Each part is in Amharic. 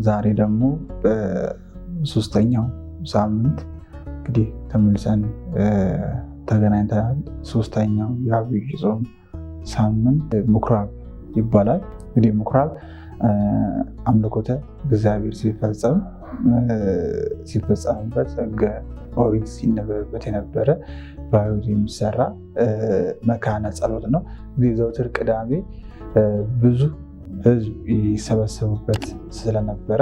ዛሬ ደግሞ በሶስተኛው ሳምንት እንግዲህ ተመልሰን ተገናኝተናል። ሶስተኛው የዐቢይ ጾም ሳምንት ምኩራብ ይባላል። እንግዲህ ምኩራብ አምልኮተ እግዚአብሔር ሲፈጸምበት ሕገ ኦሪት ሲነበብበት የነበረ በአይሁድ የሚሰራ መካነ ጸሎት ነው። እንግዲህ ዘወትር ቅዳሜ ብዙ ሕዝብ ይሰበሰቡበት ስለነበረ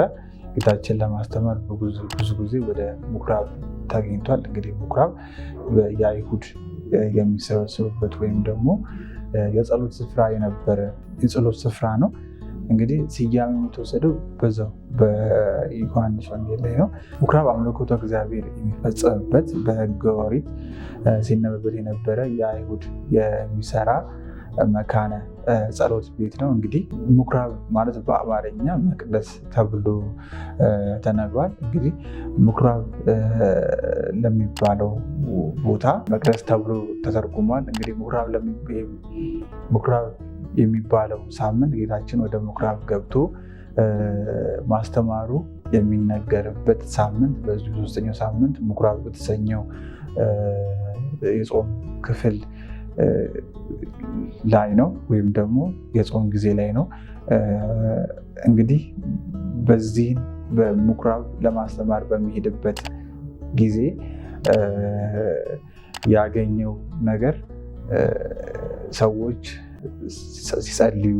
ጌታችን ለማስተማር ብዙ ጊዜ ወደ ምኩራብ ተገኝቷል። እንግዲህ ምኩራብ የአይሁድ የሚሰበሰቡበት ወይም ደግሞ የጸሎት ስፍራ የነበረ የጸሎት ስፍራ ነው። እንግዲህ ስያሜ የተወሰደው በዛው በዮሐንስ ወንጌል ላይ ነው። ምኩራብ አምልኮተ እግዚአብሔር የሚፈጸምበት በሕገ ኦሪት ሲነበብበት የነበረ የአይሁድ የሚሰራ መካነ ጸሎት ቤት ነው። እንግዲህ ምኩራብ ማለት በአማርኛ መቅደስ ተብሎ ተነግሯል። እንግዲህ ምኩራብ ለሚባለው ቦታ መቅደስ ተብሎ ተተርጉሟል። እንግዲህ ምኩራብ የሚባለው ሳምንት ጌታችን ወደ ምኩራብ ገብቶ ማስተማሩ የሚነገርበት ሳምንት በዚሁ ሶስተኛው ሳምንት ምኩራብ በተሰኘው የጾም ክፍል ላይ ነው፣ ወይም ደግሞ የጾም ጊዜ ላይ ነው። እንግዲህ በዚህ በምኩራብ ለማስተማር በሚሄድበት ጊዜ ያገኘው ነገር ሰዎች ሲጸልዩ፣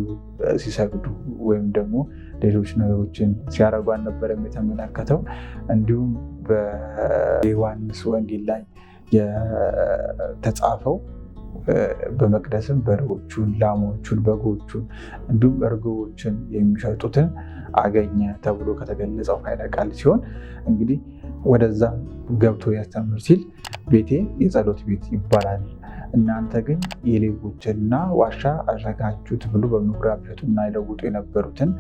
ሲሰግዱ ወይም ደግሞ ሌሎች ነገሮችን ሲያደርጉ አልነበረም የተመለከተው። እንዲሁም በዮሐንስ ወንጌል ላይ የተጻፈው በመቅደስም በሬዎቹን፣ ላሞቹን፣ በጎቹን እንዲሁም እርግቦችን የሚሸጡትን አገኘ ተብሎ ከተገለጸው ኃይለ ቃል ሲሆን እንግዲህ ወደዛ ገብቶ ያስተምር ሲል ቤቴ የጸሎት ቤት ይባላል፣ እናንተ ግን የሌቦችና ዋሻ አደረጋችሁት ብሎ በምኩራብ ይሸጡና ይለውጡ የነበሩትን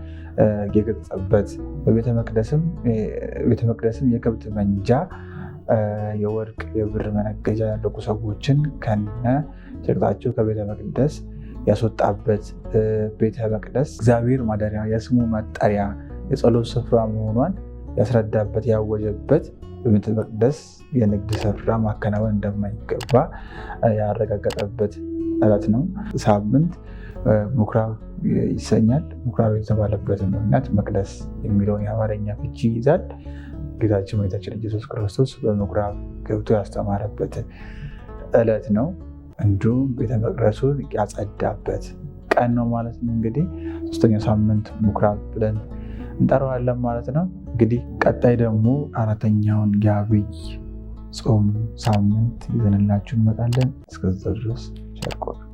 የገለጸበት፣ በቤተ መቅደስም የከብት መንጃ የወርቅ የብር መነገጃ ያደረጉ ሰዎችን ከነ ሸቀጣቸው ከቤተ መቅደስ ያስወጣበት፣ ቤተ መቅደስ እግዚአብሔር ማደሪያ የስሙ መጠሪያ የጸሎት ስፍራ መሆኗን ያስረዳበት፣ ያወጀበት፣ በቤተ መቅደስ የንግድ ስራ ማከናወን እንደማይገባ ያረጋገጠበት ዕለት ነው። ሳምንት ምኩራብ ይሰኛል። ምኩራብ የተባለበት ምክንያት መቅደስ የሚለውን የአማርኛ ፍቺ ይይዛል። ጌታችን መድኃኒታችን ኢየሱስ ክርስቶስ በምኩራብ ገብቶ ያስተማረበት ዕለት ነው። እንዲሁም ቤተ መቅደሱን ያጸዳበት ቀን ነው ማለት ነው። እንግዲህ ሶስተኛው ሳምንት ምኩራብ ብለን እንጠራዋለን ማለት ነው። እንግዲህ ቀጣይ ደግሞ አራተኛውን የዐቢይ ጾም ሳምንት ይዘንላችሁ እንመጣለን። እስከዛ ድረስ ቸር ቆዩ።